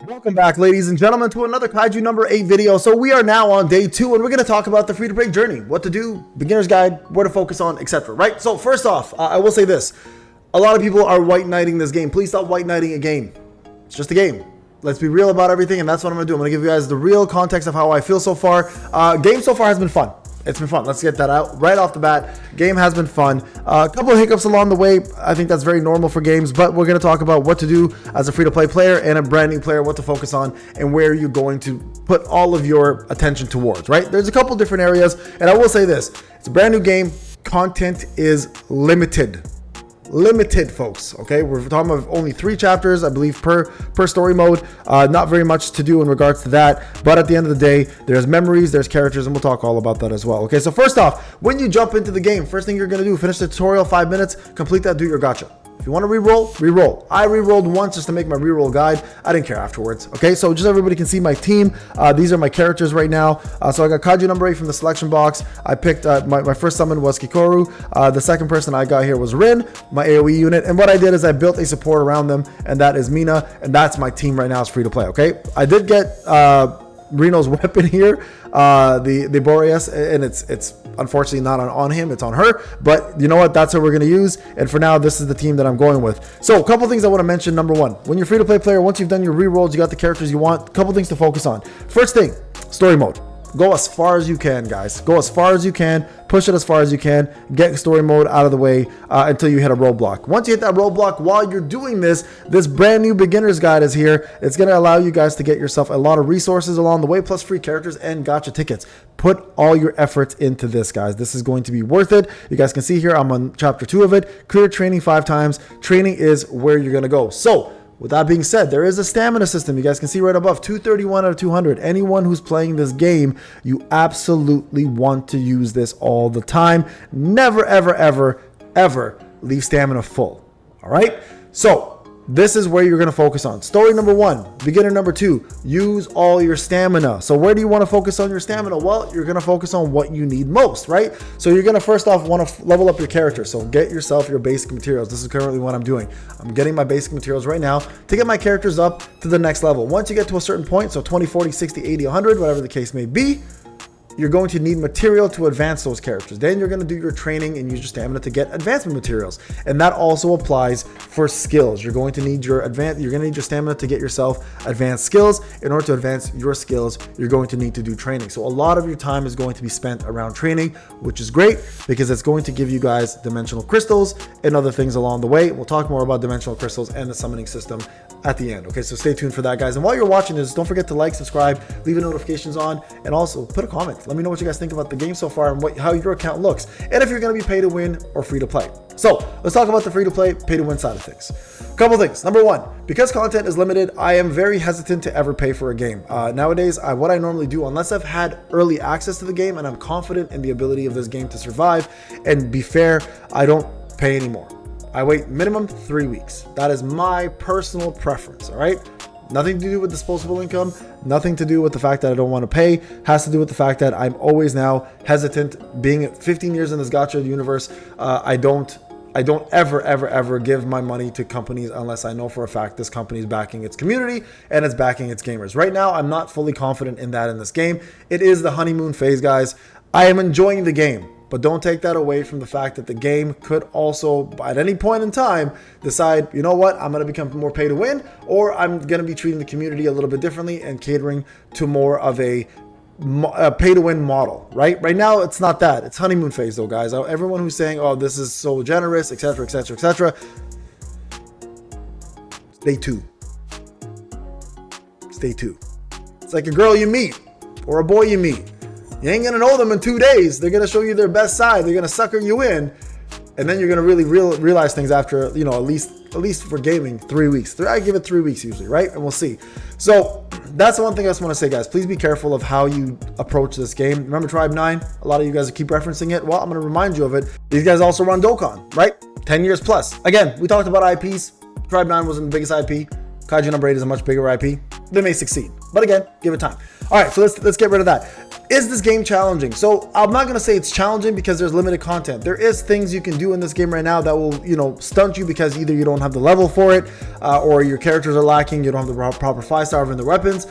Welcome back, ladies and gentlemen, to another Kaiju number 8 video. So we are now on day 2, and we're going to talk about the free-to-play journey, what to do, beginner's guide, where to focus on, etc. Right? So first off, I will say this. A lot of people are white knighting this game. Please stop white knighting a game. It's just a game. Let's be real about everything, and that's what I'm going to do. I'm going to give you guys the real context of how I feel so far. Game so far has been fun. It's been fun. Let's get that out right off the bat. Game has been fun. A couple of hiccups along the way. I think that's very normal for games, but we're going to talk about what to do as a free-to-play player and a brand new player, what to focus on, and where you're going to put all of your attention towards, right? There's a couple different areas, and I will say this. It's a brand new game. Content is limited. Limited, folks. Okay, we're talking about only 3 chapters, I believe, per story mode. Not very much to do in regards to that, but at the end of the day, there's memories, there's characters, and we'll talk all about that as well. Okay, so first off, when you jump into the game, first thing you're going to do, finish the tutorial, 5 minutes, complete that, do your gacha. If you want to re-roll, re-roll. I re-rolled once just to make my re-roll guide. I didn't care afterwards. Okay, so just everybody can see my team. These are my characters right now. So I got Kaiju number 8 from the selection box. I picked, my first summon was Kikoru. The second person I got here was Rin, my AoE unit. And what I did is I built a support around them, and that is Mina. And that's my team right now. It's free to play, okay? I did get Reno's weapon here, the Boreas, and it's unfortunately not on him, it's on her, but you know what, that's what we're going to use. And for now, this is the team that I'm going with. So a couple things I want to mention. Number one, when you're free to play player, once you've done your re-rolls, you got the characters you want, a couple things to focus on. First thing, story mode. Go as far as you can, guys. Go as far as you can. Push it as far as you can. Get story mode out of the way until you hit a roadblock. Once you hit that roadblock, while you're doing this brand new beginner's guide is here. It's going to allow you guys to get yourself a lot of resources along the way, plus free characters and gacha tickets. Put all your efforts into this, guys. This is going to be worth it. You guys can see here, I'm on chapter 2 of it. Clear training 5 times. Training is where you're going to go. So, with that being said, there is a stamina system. You guys can see right above, 231 out of 200. Anyone who's playing this game, you absolutely want to use this all the time. Never, ever, ever, ever leave stamina full. All right? So, this is where you're going to focus on. Story number 1, beginner number 2, use all your stamina. So where do you want to focus on your stamina? Well, you're going to focus on what you need most, right? So you're going to first off want to level up your character. So get yourself your basic materials. This is currently what I'm doing. I'm getting my basic materials right now to get my characters up to the next level. Once you get to a certain point, so 20, 40, 60, 80, 100, whatever the case may be, you're going to need material to advance those characters. Then you're going to do your training and use your stamina to get advancement materials. And that also applies for skills. You're going to need your stamina to get yourself advanced skills. In order to advance your skills, you're going to need to do training. So a lot of your time is going to be spent around training, which is great because it's going to give you guys dimensional crystals and other things along the way. We'll talk more about dimensional crystals and the summoning system at the end. Okay, so stay tuned for that, guys. And while you're watching this, don't forget to like, subscribe, leave the notifications on, and also put a comment. Let me know what you guys think about the game so far and how your account looks, and if you're going to be pay to win or free to play. So let's talk about the free to play, pay to win side of things. A couple things. Number 1, because content is limited, I am very hesitant to ever pay for a game. Nowadays, what I normally do, unless I've had early access to the game and I'm confident in the ability of this game to survive and be fair, I don't pay anymore. I wait minimum 3 weeks. That is my personal preference, all right? Nothing to do with disposable income, nothing to do with the fact that I don't want to pay, has to do with the fact that I'm always now hesitant. Being 15 years in this gacha universe, I don't ever give my money to companies unless I know for a fact this company is backing its community and it's backing its gamers. Right now, I'm not fully confident in that in this game. It is the honeymoon phase, guys. I am enjoying the game. But don't take that away from the fact that the game could also, at any point in time, decide, you know what, I'm going to become more pay to win, or I'm going to be treating the community a little bit differently and catering to more of a pay to win model, right? Right now, it's not that. It's honeymoon phase, though, guys. Everyone who's saying, oh, this is so generous, etc., etc., etc., stay tuned. Stay tuned. It's like a girl you meet or a boy you meet. You ain't gonna know them in 2 days. They're gonna show you their best side. They're gonna sucker you in, and then you're gonna really realize things after, you know, at least for gaming, 3 weeks. I give it 3 weeks usually, right? And we'll see. So that's the one thing I just want to say, guys. Please be careful of how you approach this game. Remember Tribe 9? A lot of you guys keep referencing it. Well, I'm gonna remind you of it. These guys also run Dokkan, right? 10 years plus. Again, we talked about IPs. Tribe 9 wasn't the biggest IP. Kaiju number 8 is a much bigger IP. They may succeed, but again, give it time. All right, so let's get rid of that. Is this game challenging? So I'm not going to say it's challenging because there's limited content. There is things you can do in this game right now that will, you know, stunt you because either you don't have the level for it or your characters are lacking, you don't have the proper 5-star in the weapons.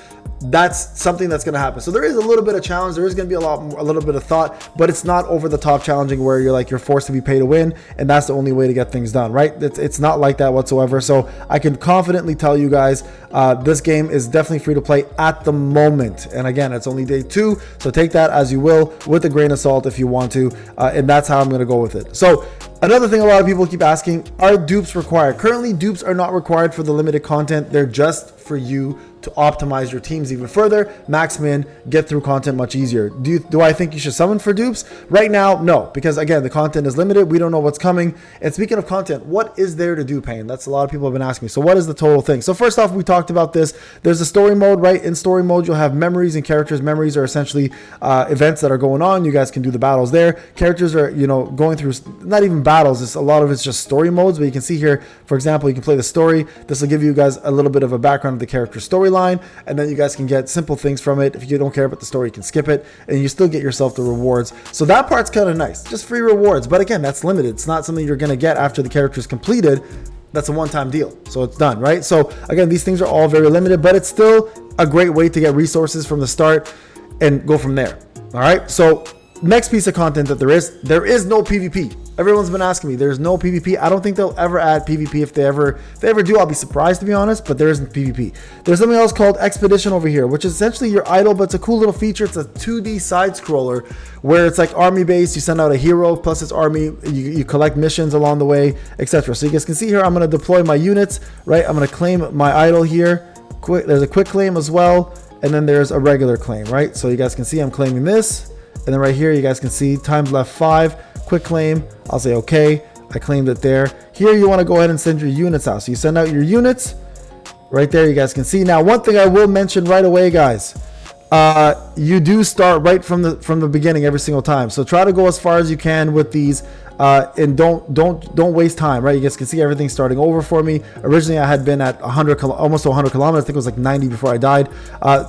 That's something that's going to happen. So there is a little bit of challenge. There is going to be a little bit of thought, but it's not over the top challenging where you're forced to be pay to win, and that's the only way to get things done, right? It's not like that whatsoever. So I can confidently tell you guys, this game is definitely free to play at the moment. And again, it's only day 2, so take that as you will with a grain of salt if you want to, and that's how I'm going to go with it. So another thing a lot of people keep asking, are dupes required? Currently, dupes are not required for the limited content. They're just for you to optimize your teams even further, max min, get through content much easier. Do I think you should summon for dupes? Right now, no, because again, the content is limited. We don't know what's coming. And speaking of content, what is there to do, Payne? That's a lot of people have been asking me. So what is the total thing? So first off, we talked about this. There's a story mode, right? In story mode, you'll have memories and characters. Memories are essentially events that are going on. You guys can do the battles there. Characters are, you know, going through not even battles. It's a lot of it's just story modes, but you can see here, for example, you can play the story. This will give you guys a little bit of a background of the character storyline, and then you guys can get simple things from it. If you don't care about the story, you can skip it, and you still get yourself the rewards. So that part's kind of nice, just free rewards. But again, that's limited. It's not something you're going to get after the character is completed. That's a one-time deal, so it's done, right? So again, these things are all very limited, but it's still a great way to get resources from the start and go from there. All right, so next piece of content that there is no PvP. Everyone's been asking me, there's no PvP. I don't think they'll ever add PvP. If they ever do, I'll be surprised, to be honest, but there isn't PvP. There's something else called Expedition over here, which is essentially your idol, but it's a cool little feature. It's a 2D side scroller where it's like army based. You send out a hero plus his army, you collect missions along the way, etc. So you guys can see here, I'm going to deploy my units, right? I'm going to claim my idol here. There's a quick claim as well, and then there's a regular claim, right? So you guys can see I'm claiming this, and then right here you guys can see times left 5. Quick claim. I'll say okay, I claimed it there. Here you want to go ahead and send your units out, so you send out your units right there. You guys can see. Now one thing I will mention right away, guys, you do start right from the beginning every single time, so try to go as far as you can with these, and don't waste time, right? You guys can see everything starting over for me. Originally I had been at almost 100 kilometers. I think it was like 90 before I died.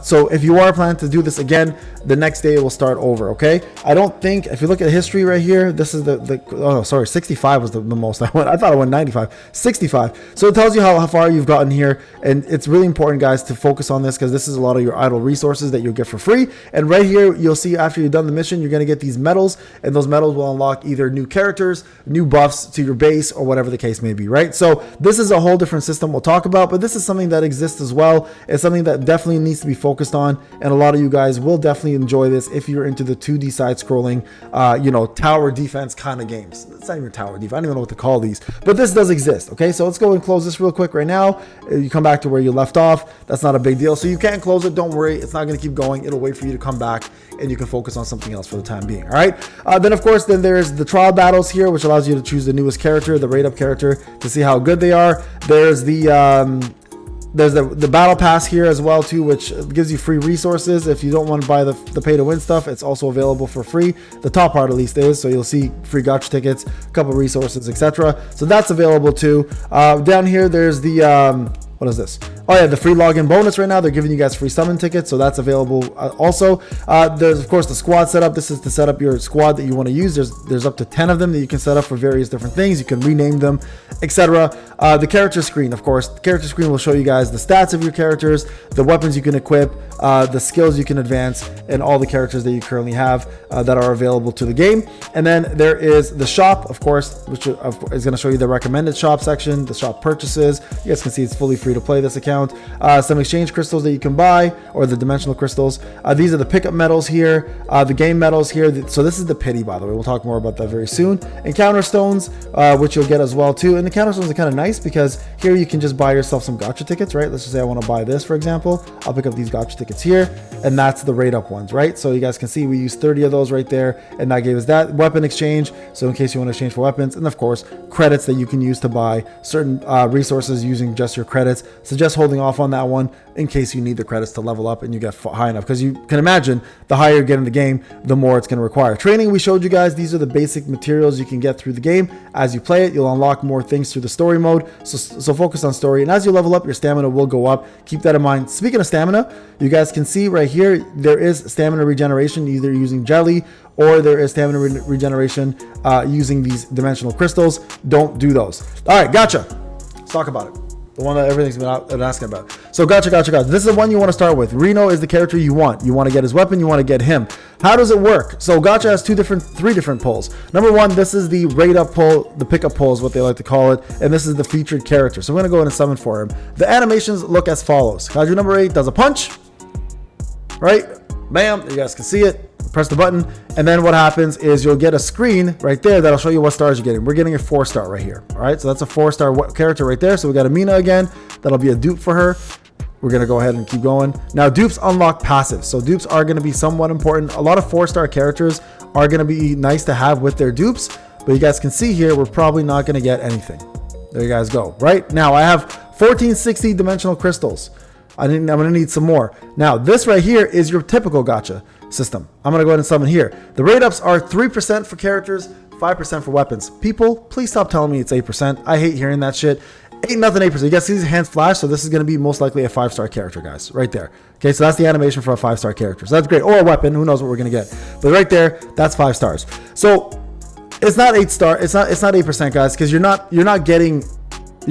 So if you are planning to do this again, the next day it will start over. Okay, I don't think, if you look at history right here, this is oh no, sorry, 65 was the most I went. I thought I went 95. 65. So it tells you how far you've gotten here, and it's really important, guys, to focus on this, because this is a lot of your idle resources that you'll get for free. And right here you'll see, after you've done the mission, you're going to get these medals, and those medals will unlock either new characters, new buffs to your base, or whatever the case may be, right? So this is a whole different system we'll talk about, but this is something that exists as well. It's something that definitely needs to be focused on, and a lot of you guys will definitely enjoy this if you're into the 2D side scrolling, you know, tower defense kind of games. It's not even tower defense, I don't even know what to call these, but this does exist. Okay, so let's go and close this real quick right now. You come back to where you left off. That's not a big deal, so you can't close it. Don't worry, it's not going to keep going. It'll wait for you to come back, and you can focus on something else for the time being. All right, then of course, then there's the trial battles here, which allows you to choose the newest character, the rate up character, to see how good they are. There's the battle pass here as well too, which gives you free resources. If you don't want to buy the pay to win stuff, it's also available for free. The top part at least is, so you'll see free gacha tickets, a couple resources, etc. So that's available too. Down here there's the what is this? Oh yeah, the free login bonus right now. They're giving you guys free summon tickets, so that's available also. There's of course the squad setup. This is to set up your squad that you want to use. There's up to 10 of them that you can set up for various different things. You can rename them, etc. The character screen, of course. The character screen will show you guys the stats of your characters, the weapons you can equip, the skills you can advance, and all the characters that you currently have that are available to the game. And then there is the shop, of course, which is going to show you the recommended shop section, the shop purchases. You guys can see it's fully free to play, this account. Some exchange crystals that you can buy, or the dimensional crystals. These are the pickup medals here, the game medals here. So this is the pity, by the way. We'll talk more about that very soon. Encounter stones, which you'll get as well too. And the encounter stones are kind of nice because here you can just buy yourself some gacha tickets, right? Let's just say I want to buy this, for example. I'll pick up these gacha tickets here, and that's the rate up ones, right? So you guys can see we used 30 of those right there, and that gave us that. Weapon exchange, so in case you want to exchange for weapons, and of course credits that you can use to buy certain resources using just your credits. Suggest holding off on that one in case you need the credits to level up and you get high enough, because you can imagine the higher you get in the game, the more it's going to require. Training, we showed you guys, these are the basic materials you can get through the game. As you play it, you'll unlock more things through the story mode, so focus on story, and as you level up, your stamina will go up. Keep that in mind. Speaking of stamina, you guys can see right here, there is stamina regeneration either using jelly, or there is stamina regeneration using these dimensional crystals. Don't do those. All right, Gacha. Let's talk about it. The one that everything's been asking about. So Gacha. This is the one you want to start with. Reno is the character you want. You want to get his weapon. You want to get him. How does it work? So Gacha has three different pulls. Number one, this is the rate up pull, the pickup pull is what they like to call it. And this is the featured character. So we're going to go in and summon for him. The animations look as follows. Kaiju number 8 does a punch. Right? Bam. You guys can see it. Press the button, and then what happens is you'll get a screen right there that'll show you what stars you're getting. We're getting a 4-star right here. All right, so that's a 4-star character right there. So we got Amina again. That'll be a dupe for her. We're gonna go ahead and keep going. Now dupes unlock passives, so dupes are gonna be somewhat important. A lot of 4-star characters are gonna be nice to have with their dupes, but you guys can see here we're probably not gonna get anything. There you guys go. Right now I have 1460 dimensional crystals. I'm gonna need some more. Now this right here is your typical gacha system. I'm gonna go ahead and summon here. The rate ups are 3% for characters, 5% for weapons. People, please stop telling me it's 8%. I hate hearing that shit. Ain't nothing 8%. You guys see these hands flash, so this is gonna be most likely a 5-star character, guys, right there. Okay, so that's the animation for a 5-star character. So that's great. Or a weapon, who knows what we're gonna get. But right there, that's 5 stars. So it's not 8-star, it's not 8%, guys, because you're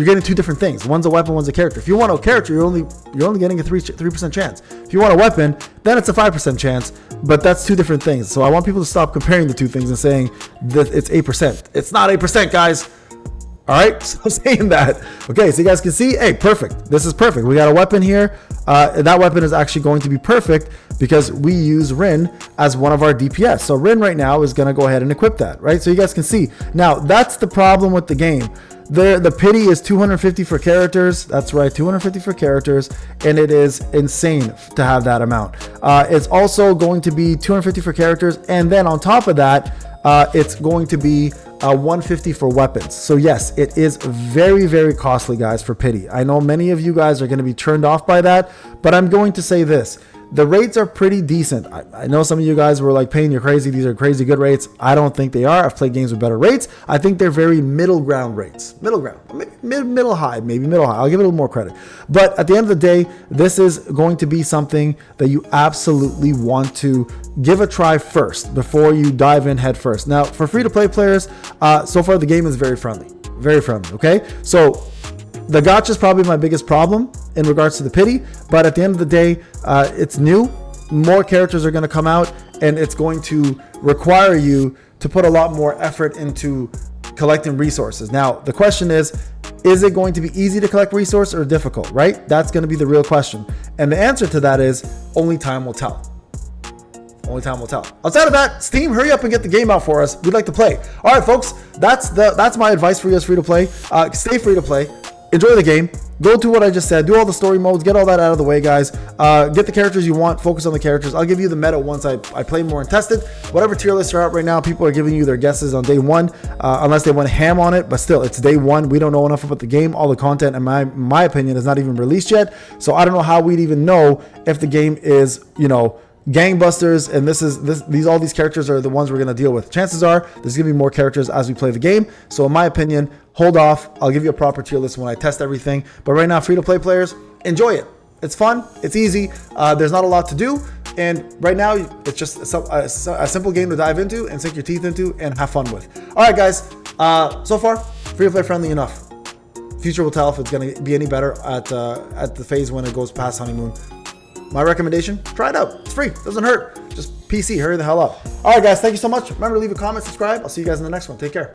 getting two different things. One's a weapon, one's a character. If you want a character, you're only getting a 3% chance. If you want a weapon, then it's a 5% chance, but that's two different things. So I want people to stop comparing the two things and saying that it's 8%. It's not 8%, guys. All right, so saying that. Okay, so you guys can see, hey, perfect. This is perfect. We got a weapon here. That weapon is actually going to be perfect because we use Rin as one of our DPS. So Rin right now is gonna go ahead and equip that, right? So you guys can see. Now, that's the problem with the game. The pity is 250 for characters. That's right, 250 for characters, and it is insane to have that amount. It's also going to be 250 for characters, and then on top of that, it's going to be 150 for weapons. So yes, it is very, very costly, guys, for pity. I know many of you guys are going to be turned off by that, but I'm going to say this. The rates are pretty decent. I know some of you guys were like, Payne, you're crazy. These are crazy good rates. I don't think they are. I've played games with better rates. I think they're very middle ground rates. Middle ground. Middle high, maybe middle high. I'll give it a little more credit. But at the end of the day, this is going to be something that you absolutely want to give a try first before you dive in head first. Now, for free-to-play players, so far the game is very friendly. Very friendly, okay? So the gacha is probably my biggest problem in regards to the pity, but at the end of the day, it's new. More characters are going to come out, and it's going to require you to put a lot more effort into collecting resources. Now, the question is it going to be easy to collect resources or difficult, right? That's going to be the real question. And the answer to that is only time will tell. Only time will tell. Outside of that, Steam, hurry up and get the game out for us. We'd like to play. All right, folks, that's my advice for you as free to play. Stay free to play. Enjoy the game. Go to what I just said. Do all the story modes. Get all that out of the way, guys. Get the characters you want. Focus on the characters. I'll give you the meta once I play more and test it. Whatever tier lists are out right now, people are giving you their guesses on day one, unless they went ham on it. But still, it's day one. We don't know enough about the game. All the content, in my opinion, is not even released yet. So I don't know how we'd even know if the game is, gangbusters, and all these characters are the ones we're going to deal with. Chances are there's going to be more characters as we play the game. So in my opinion, hold off. I'll give you a proper tier list when I test everything. But right now, free to play players, enjoy it. It's fun. It's easy. There's not a lot to do. And right now, it's just a simple game to dive into and sink your teeth into and have fun with. All right, guys. So far, free to play friendly enough. Future will tell if it's going to be any better at the phase when it goes past honeymoon. My recommendation, try it out. It's free. Doesn't hurt. Just PC. Hurry the hell up. All right, guys. Thank you so much. Remember to leave a comment, subscribe. I'll see you guys in the next one. Take care.